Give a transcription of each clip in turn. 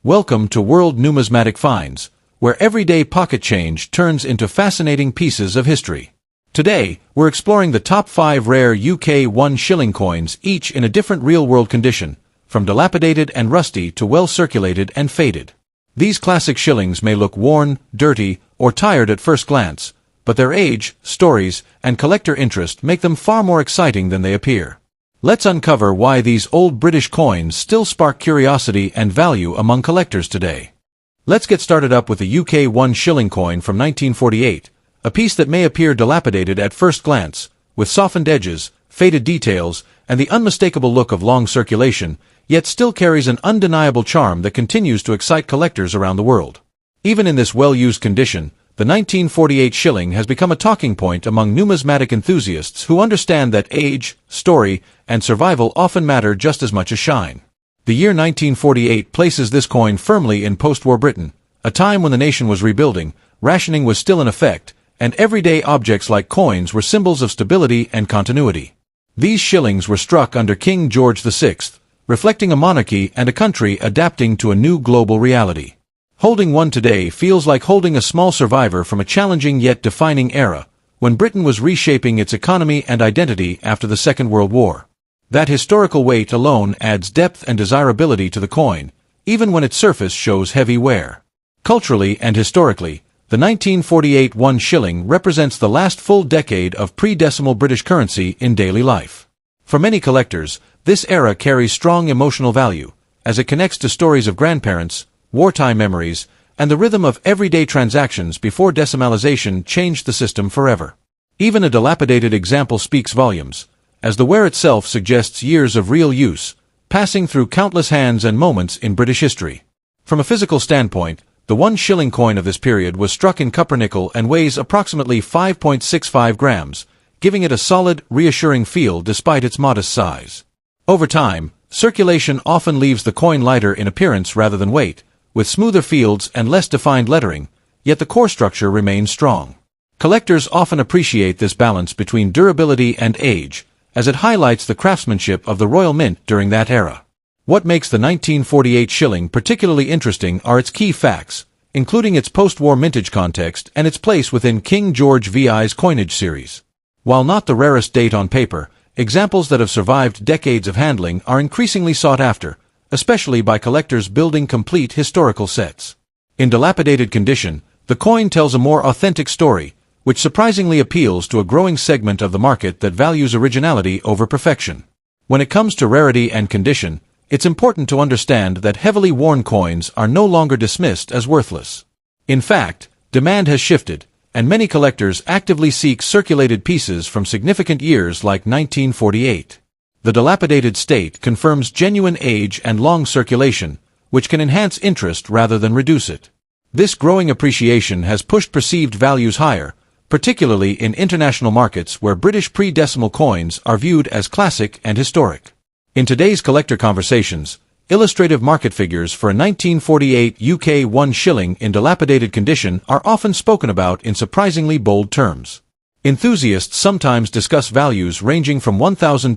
Welcome to World Numismatic Finds, where everyday pocket change turns into fascinating pieces of history. Today, we're exploring the top 5 rare UK One Shilling coins, each in a different real-world condition, from dilapidated and rusty to well-circulated and faded. These classic shillings may look worn, dirty, or tired at first glance, but their age, stories, and collector interest make them far more exciting than they appear. Let's uncover why these old British coins still spark curiosity and value among collectors today. Let's get started up with the UK One Shilling coin from 1948, a piece that may appear dilapidated at first glance, with softened edges, faded details, and the unmistakable look of long circulation, yet still carries an undeniable charm that continues to excite collectors around the world. Even in this well-used condition, the 1948 shilling has become a talking point among numismatic enthusiasts who understand that age, story, and survival often matter just as much as shine. The year 1948 places this coin firmly in post-war Britain, a time when the nation was rebuilding, rationing was still in effect, and everyday objects like coins were symbols of stability and continuity. These shillings were struck under King George VI, reflecting a monarchy and a country adapting to a new global reality. Holding one today feels like holding a small survivor from a challenging yet defining era, when Britain was reshaping its economy and identity after the Second World War. That historical weight alone adds depth and desirability to the coin, even when its surface shows heavy wear. Culturally and historically, the 1948 One Shilling represents the last full decade of pre-decimal British currency in daily life. For many collectors, this era carries strong emotional value, as it connects to stories of grandparents, wartime memories, and the rhythm of everyday transactions before decimalization changed the system forever. Even a dilapidated example speaks volumes, as the wear itself suggests years of real use, passing through countless hands and moments in British history. From a physical standpoint, the One Shilling coin of this period was struck in copper-nickel and weighs approximately 5.65 grams, giving it a solid, reassuring feel despite its modest size. Over time, circulation often leaves the coin lighter in appearance rather than weight, with smoother fields and less defined lettering, yet the core structure remains strong. Collectors often appreciate this balance between durability and age, as it highlights the craftsmanship of the Royal Mint during that era. What makes the 1948 shilling particularly interesting are its key facts, including its post-war mintage context and its place within King George VI's coinage series. While not the rarest date on paper, examples that have survived decades of handling are increasingly sought after, especially by collectors building complete historical sets. In dilapidated condition, the coin tells a more authentic story, which surprisingly appeals to a growing segment of the market that values originality over perfection. When it comes to rarity and condition, it's important to understand that heavily worn coins are no longer dismissed as worthless. In fact, demand has shifted, and many collectors actively seek circulated pieces from significant years like 1948. The dilapidated state confirms genuine age and long circulation, which can enhance interest rather than reduce it. This growing appreciation has pushed perceived values higher, particularly in international markets where British pre-decimal coins are viewed as classic and historic. In today's collector conversations, illustrative market figures for a 1948 UK One Shilling in dilapidated condition are often spoken about in surprisingly bold terms. Enthusiasts sometimes discuss values ranging from $1,200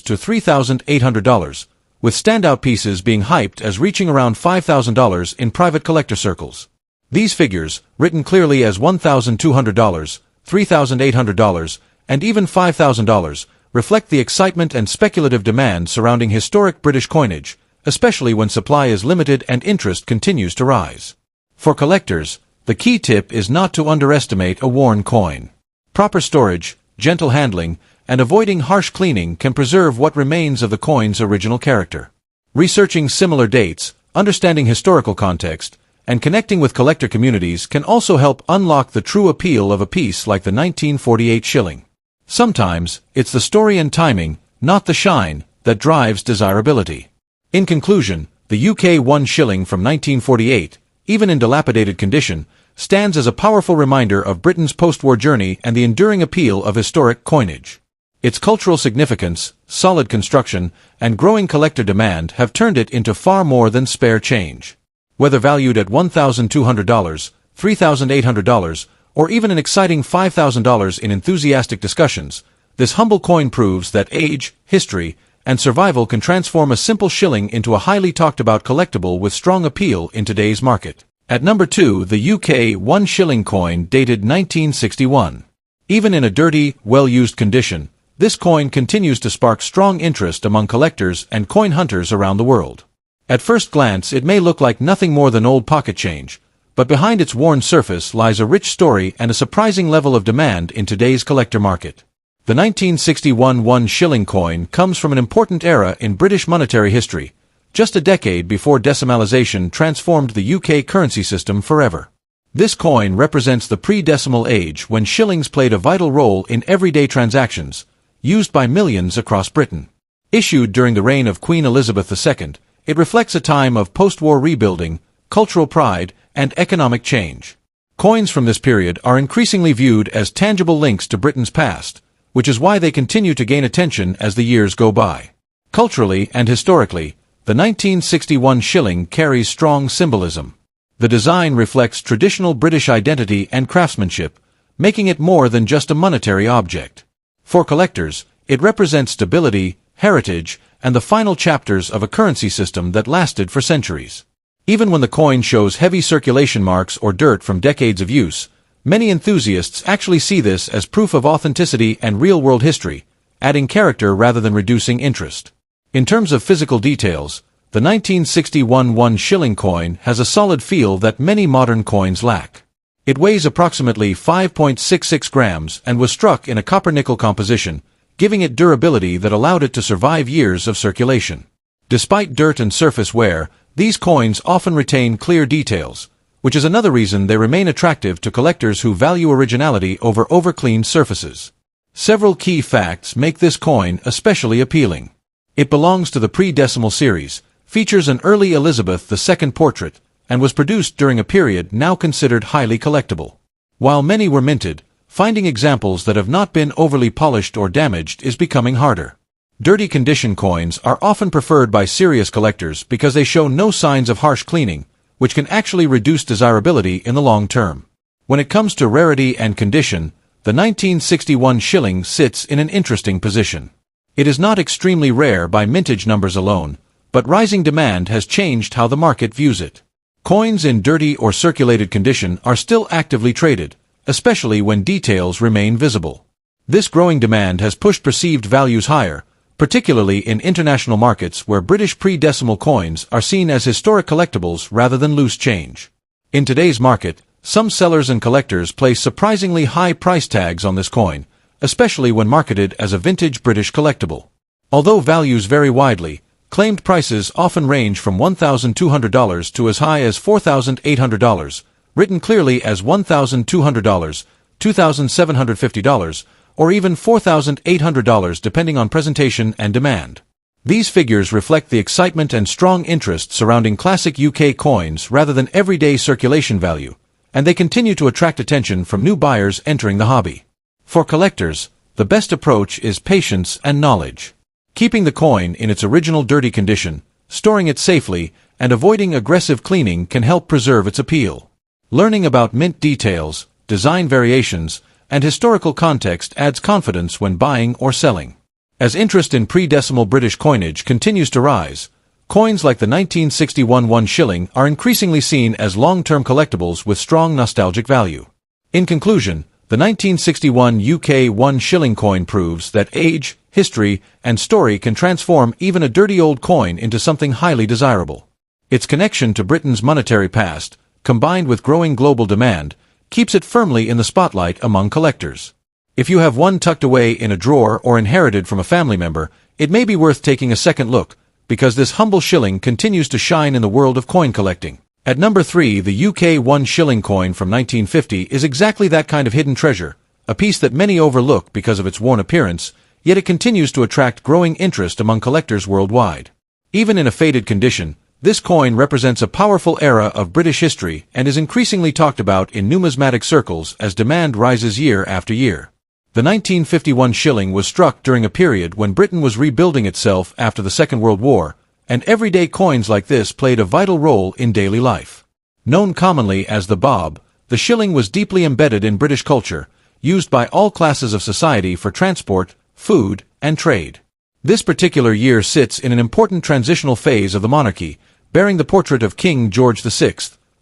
to $3,800, with standout pieces being hyped as reaching around $5,000 in private collector circles. These figures, written clearly as $1,200, $3,800, and even $5,000, reflect the excitement and speculative demand surrounding historic British coinage, especially when supply is limited and interest continues to rise. For collectors, the key tip is not to underestimate a worn coin. Proper storage, gentle handling, and avoiding harsh cleaning can preserve what remains of the coin's original character. Researching similar dates, understanding historical context, and connecting with collector communities can also help unlock the true appeal of a piece like the 1948 shilling. Sometimes, it's the story and timing, not the shine, that drives desirability. In conclusion, the UK One Shilling from 1948, even in dilapidated condition, stands as a powerful reminder of Britain's post-war journey and the enduring appeal of historic coinage. Its cultural significance, solid construction, and growing collector demand have turned it into far more than spare change. Whether valued at $1,200, $3,800, or even an exciting $5,000 in enthusiastic discussions, this humble coin proves that age, history, and survival can transform a simple shilling into a highly talked-about collectible with strong appeal in today's market. At number 2, the UK One Shilling coin dated 1961. Even in a dirty, well-used condition, this coin continues to spark strong interest among collectors and coin hunters around the world. At first glance, it may look like nothing more than old pocket change, but behind its worn surface lies a rich story and a surprising level of demand in today's collector market. The 1961 One Shilling coin comes from an important era in British monetary history, just a decade before decimalisation transformed the UK currency system forever. This coin represents the pre-decimal age when shillings played a vital role in everyday transactions, used by millions across Britain. Issued during the reign of Queen Elizabeth II, it reflects a time of post-war rebuilding, cultural pride, and economic change. Coins from this period are increasingly viewed as tangible links to Britain's past, which is why they continue to gain attention as the years go by. Culturally and historically, the 1961 shilling carries strong symbolism. The design reflects traditional British identity and craftsmanship, making it more than just a monetary object. For collectors, it represents stability, heritage, and the final chapters of a currency system that lasted for centuries. Even when the coin shows heavy circulation marks or dirt from decades of use, many enthusiasts actually see this as proof of authenticity and real-world history, adding character rather than reducing interest. In terms of physical details, the 1961 One Shilling coin has a solid feel that many modern coins lack. It weighs approximately 5.66 grams and was struck in a copper-nickel composition, giving it durability that allowed it to survive years of circulation. Despite dirt and surface wear, these coins often retain clear details, which is another reason they remain attractive to collectors who value originality over overcleaned surfaces. Several key facts make this coin especially appealing. It belongs to the pre-decimal series, features an early Elizabeth II portrait, and was produced during a period now considered highly collectible. While many were minted, finding examples that have not been overly polished or damaged is becoming harder. Dirty condition coins are often preferred by serious collectors because they show no signs of harsh cleaning, which can actually reduce desirability in the long term. When it comes to rarity and condition, the 1961 shilling sits in an interesting position. It is not extremely rare by mintage numbers alone, but rising demand has changed how the market views it. Coins in dirty or circulated condition are still actively traded, especially when details remain visible. This growing demand has pushed perceived values higher, particularly in international markets where British pre-decimal coins are seen as historic collectibles rather than loose change. In today's market, some sellers and collectors place surprisingly high price tags on this coin, especially when marketed as a vintage British collectible. Although values vary widely, claimed prices often range from $1,200 to as high as $4,800, written clearly as $1,200, $2,750, or even $4,800 depending on presentation and demand. These figures reflect the excitement and strong interest surrounding classic UK coins rather than everyday circulation value, and they continue to attract attention from new buyers entering the hobby. For collectors, the best approach is patience and knowledge. Keeping the coin in its original dirty condition, storing it safely, and avoiding aggressive cleaning can help preserve its appeal. Learning about mint details, design variations, and historical context adds confidence when buying or selling. As interest in pre-decimal British coinage continues to rise, coins like the 1961 One Shilling are increasingly seen as long-term collectibles with strong nostalgic value. In conclusion, the 1961 UK One Shilling coin proves that age, history, and story can transform even a dirty old coin into something highly desirable. Its connection to Britain's monetary past, combined with growing global demand, keeps it firmly in the spotlight among collectors. If you have one tucked away in a drawer or inherited from a family member, it may be worth taking a second look, because this humble shilling continues to shine in the world of coin collecting. At number 3, the UK One Shilling coin from 1950 is exactly that kind of hidden treasure, a piece that many overlook because of its worn appearance, yet it continues to attract growing interest among collectors worldwide. Even in a faded condition, this coin represents a powerful era of British history and is increasingly talked about in numismatic circles as demand rises year after year. The 1951 shilling was struck during a period when Britain was rebuilding itself after the Second World War, and everyday coins like this played a vital role in daily life. Known commonly as the bob, the shilling was deeply embedded in British culture, used by all classes of society for transport, food, and trade. This particular year sits in an important transitional phase of the monarchy, bearing the portrait of King George VI,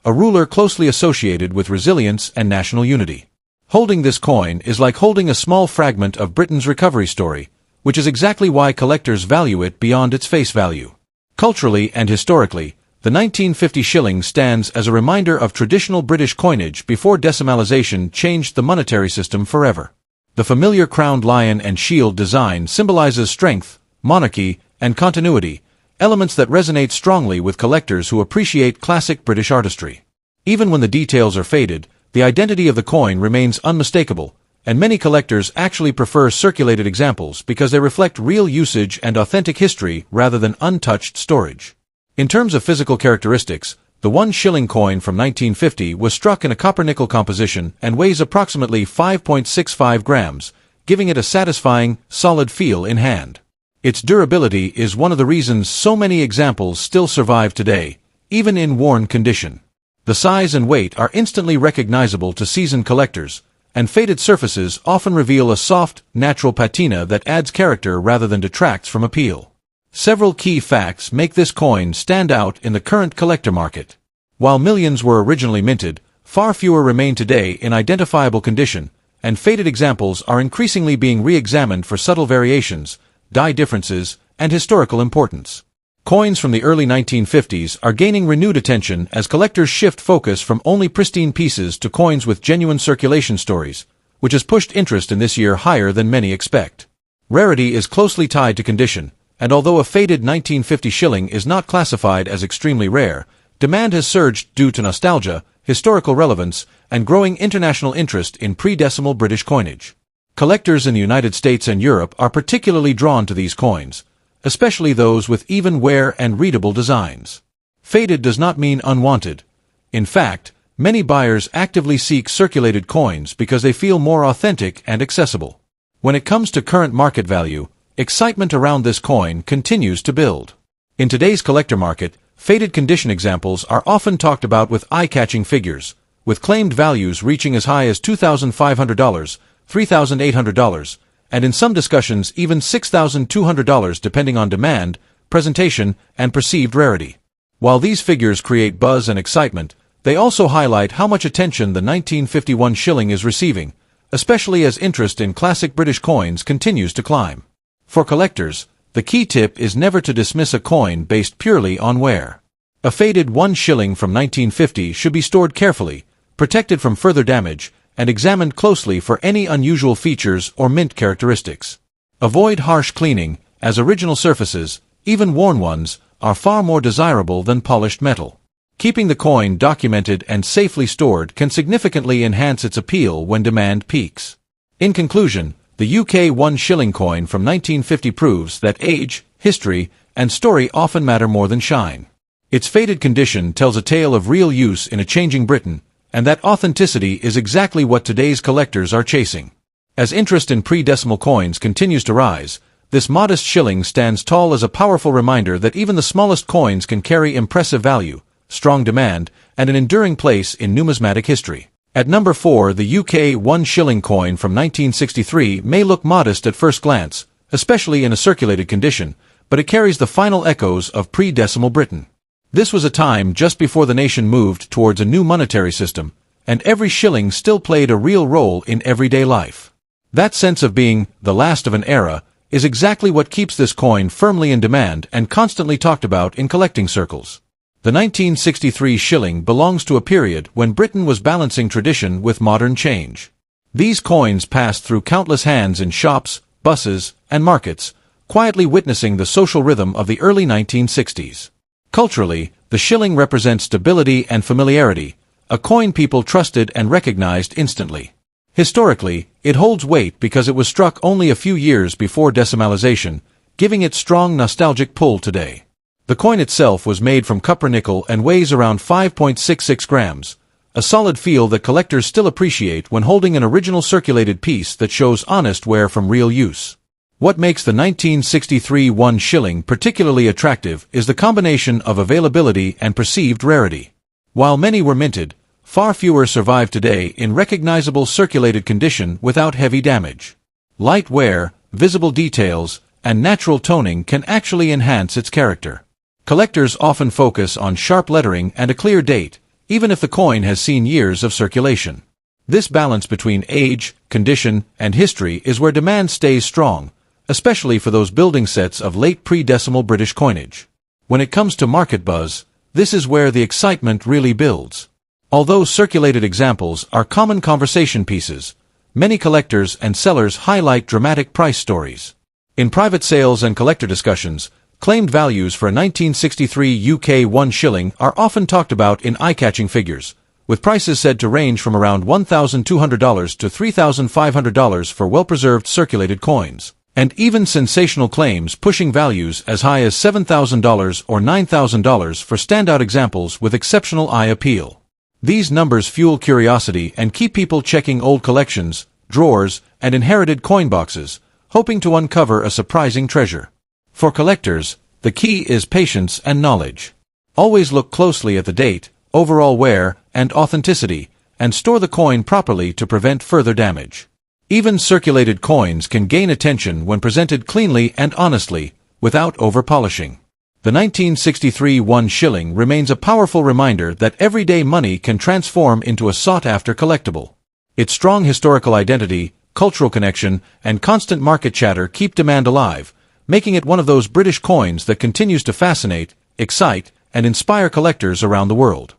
a ruler closely associated with resilience and national unity. Holding this coin is like holding a small fragment of Britain's recovery story, which is exactly why collectors value it beyond its face value. Culturally and historically, the 1950 shilling stands as a reminder of traditional British coinage before decimalisation changed the monetary system forever. The familiar crowned lion and shield design symbolizes strength, monarchy, and continuity, elements that resonate strongly with collectors who appreciate classic British artistry. Even when the details are faded, the identity of the coin remains unmistakable, and many collectors actually prefer circulated examples because they reflect real usage and authentic history rather than untouched storage. In terms of physical characteristics, the 1 shilling coin from 1950 was struck in a copper-nickel composition and weighs approximately 5.65 grams, giving it a satisfying, solid feel in hand. Its durability is one of the reasons so many examples still survive today, even in worn condition. The size and weight are instantly recognizable to seasoned collectors, and faded surfaces often reveal a soft, natural patina that adds character rather than detracts from appeal. Several key facts make this coin stand out in the current collector market. While millions were originally minted, far fewer remain today in identifiable condition, and faded examples are increasingly being re-examined for subtle variations, die differences, and historical importance. Coins from the early 1950s are gaining renewed attention as collectors shift focus from only pristine pieces to coins with genuine circulation stories, which has pushed interest in this year higher than many expect. Rarity is closely tied to condition, and although a faded 1950 shilling is not classified as extremely rare, demand has surged due to nostalgia, historical relevance, and growing international interest in pre-decimal British coinage. Collectors in the United States and Europe are particularly drawn to these coins, especially those with even wear and readable designs. Faded does not mean unwanted. In fact, many buyers actively seek circulated coins because they feel more authentic and accessible. When it comes to current market value, excitement around this coin continues to build. In today's collector market, faded condition examples are often talked about with eye-catching figures, with claimed values reaching as high as $2,500, $3,800, and in some discussions even $6,200 depending on demand, presentation, and perceived rarity. While these figures create buzz and excitement, they also highlight how much attention the 1951 shilling is receiving, especially as interest in classic British coins continues to climb. For collectors, the key tip is never to dismiss a coin based purely on wear. A faded 1 shilling from 1950 should be stored carefully, protected from further damage, and examined closely for any unusual features or mint characteristics. Avoid harsh cleaning, as original surfaces, even worn ones, are far more desirable than polished metal. Keeping the coin documented and safely stored can significantly enhance its appeal when demand peaks. In conclusion, the UK One Shilling coin from 1950 proves that age, history, and story often matter more than shine. Its faded condition tells a tale of real use in a changing Britain, and that authenticity is exactly what today's collectors are chasing. As interest in pre-decimal coins continues to rise, this modest shilling stands tall as a powerful reminder that even the smallest coins can carry impressive value, strong demand, and an enduring place in numismatic history. At number 4, the UK One Shilling coin from 1963 may look modest at first glance, especially in a circulated condition, but it carries the final echoes of pre-decimal Britain. This was a time just before the nation moved towards a new monetary system, and every shilling still played a real role in everyday life. That sense of being the last of an era is exactly what keeps this coin firmly in demand and constantly talked about in collecting circles. The 1963 shilling belongs to a period when Britain was balancing tradition with modern change. These coins passed through countless hands in shops, buses, and markets, quietly witnessing the social rhythm of the early 1960s. Culturally, the shilling represents stability and familiarity, a coin people trusted and recognized instantly. Historically, it holds weight because it was struck only a few years before decimalization, giving it strong nostalgic pull today. The coin itself was made from copper-nickel and weighs around 5.66 grams, a solid feel that collectors still appreciate when holding an original circulated piece that shows honest wear from real use. What makes the 1963 1 shilling particularly attractive is the combination of availability and perceived rarity. While many were minted, far fewer survive today in recognizable circulated condition without heavy damage. Light wear, visible details, and natural toning can actually enhance its character. Collectors often focus on sharp lettering and a clear date, even if the coin has seen years of circulation. This balance between age, condition, and history is where demand stays strong, especially for those building sets of late pre-decimal British coinage. When it comes to market buzz, this is where the excitement really builds. Although circulated examples are common conversation pieces, many collectors and sellers highlight dramatic price stories. In private sales and collector discussions, claimed values for a 1963 UK One Shilling are often talked about in eye-catching figures, with prices said to range from around $1,200 to $3,500 for well-preserved circulated coins, and even sensational claims pushing values as high as $7,000 or $9,000 for standout examples with exceptional eye appeal. These numbers fuel curiosity and keep people checking old collections, drawers, and inherited coin boxes, hoping to uncover a surprising treasure. For collectors, the key is patience and knowledge. Always look closely at the date, overall wear, and authenticity, and store the coin properly to prevent further damage. Even circulated coins can gain attention when presented cleanly and honestly, without over-polishing. The 1963 One Shilling remains a powerful reminder that everyday money can transform into a sought-after collectible. Its strong historical identity, cultural connection, and constant market chatter keep demand alive, making it one of those British coins that continues to fascinate, excite, and inspire collectors around the world.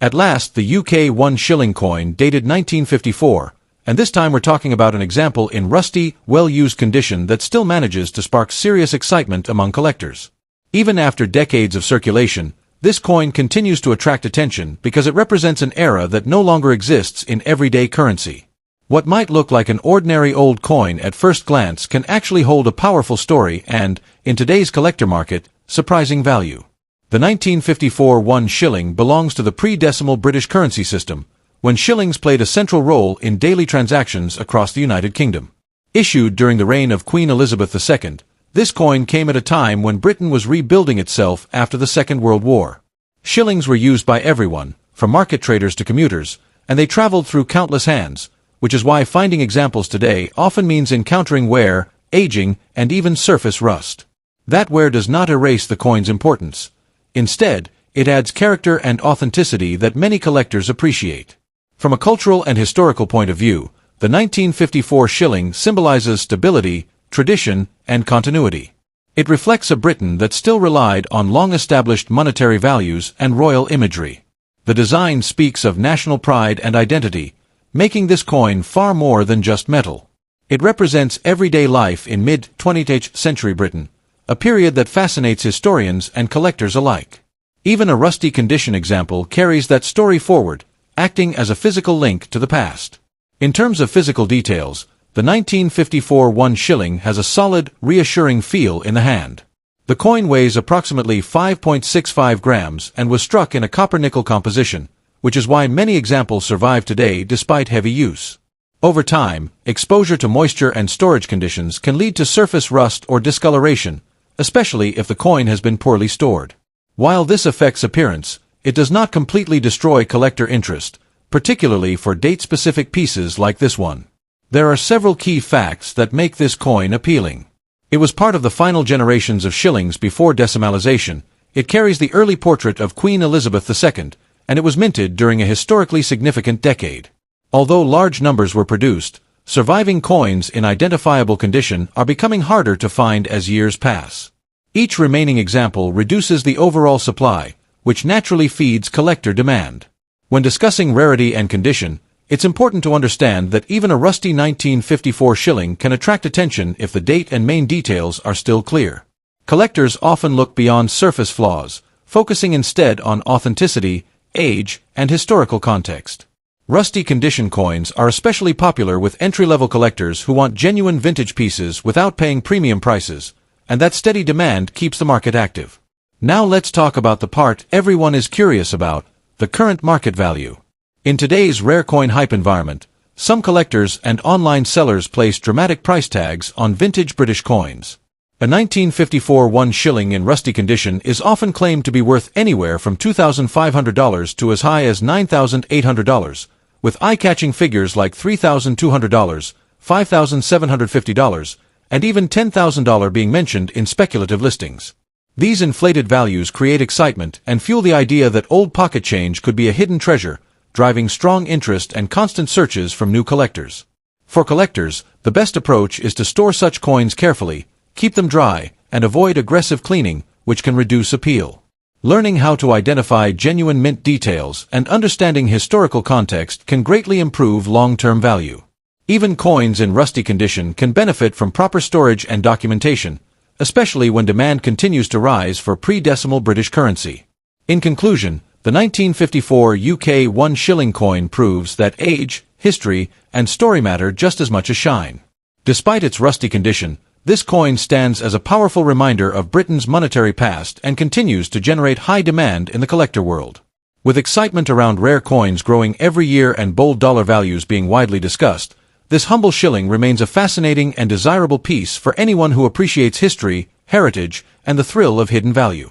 At last, the UK One Shilling coin dated 1954, and this time we're talking about an example in rusty, well-used condition that still manages to spark serious excitement among collectors. Even after decades of circulation, this coin continues to attract attention because it represents an era that no longer exists in everyday currency. What might look like an ordinary old coin at first glance can actually hold a powerful story and, in today's collector market, surprising value. The 1954 One Shilling belongs to the pre-decimal British currency system, when shillings played a central role in daily transactions across the United Kingdom. Issued during the reign of Queen Elizabeth II, this coin came at a time when Britain was rebuilding itself after the Second World War. Shillings were used by everyone, from market traders to commuters, and they traveled through countless hands, which is why finding examples today often means encountering wear, aging, and even surface rust. That wear does not erase the coin's importance. Instead, it adds character and authenticity that many collectors appreciate. From a cultural and historical point of view, the 1954 shilling symbolizes stability, tradition, and continuity. It reflects a Britain that still relied on long-established monetary values and royal imagery. The design speaks of national pride and identity, making this coin far more than just metal. It represents everyday life in mid-20th century Britain, a period that fascinates historians and collectors alike. Even a rusty condition example carries that story forward, acting as a physical link to the past. In terms of physical details, the 1954 One Shilling has a solid, reassuring feel in the hand. The coin weighs approximately 5.65 grams and was struck in a copper-nickel composition, which is why many examples survive today despite heavy use. Over time, exposure to moisture and storage conditions can lead to surface rust or discoloration, especially if the coin has been poorly stored. While this affects appearance, it does not completely destroy collector interest, particularly for date-specific pieces like this one. There are several key facts that make this coin appealing. It was part of the final generations of shillings before decimalization. It carries the early portrait of Queen Elizabeth II, and it was minted during a historically significant decade. Although large numbers were produced, surviving coins in identifiable condition are becoming harder to find as years pass. Each remaining example reduces the overall supply, which naturally feeds collector demand. When discussing rarity and condition, it's important to understand that even a rusty 1954 shilling can attract attention if the date and main details are still clear. Collectors often look beyond surface flaws, focusing instead on authenticity, age, and historical context. Rusty condition coins are especially popular with entry-level collectors who want genuine vintage pieces without paying premium prices, and that steady demand keeps the market active. Now let's talk about the part everyone is curious about, the current market value. In today's rare coin hype environment, some collectors and online sellers place dramatic price tags on vintage British coins. A 1954 One Shilling in rusty condition is often claimed to be worth anywhere from $2,500 to as high as $9,800, with eye-catching figures like $3,200, $5,750, and even $10,000 being mentioned in speculative listings. These inflated values create excitement and fuel the idea that old pocket change could be a hidden treasure, driving strong interest and constant searches from new collectors. For collectors, the best approach is to store such coins carefully, keep them dry, and avoid aggressive cleaning, which can reduce appeal. Learning how to identify genuine mint details and understanding historical context can greatly improve long-term value. Even coins in rusty condition can benefit from proper storage and documentation, especially when demand continues to rise for pre-decimal British currency. In conclusion, the 1954 UK One Shilling coin proves that age, history, and story matter just as much as shine. Despite its rusty condition, this coin stands as a powerful reminder of Britain's monetary past and continues to generate high demand in the collector world. With excitement around rare coins growing every year and bold dollar values being widely discussed, this humble shilling remains a fascinating and desirable piece for anyone who appreciates history, heritage, and the thrill of hidden value.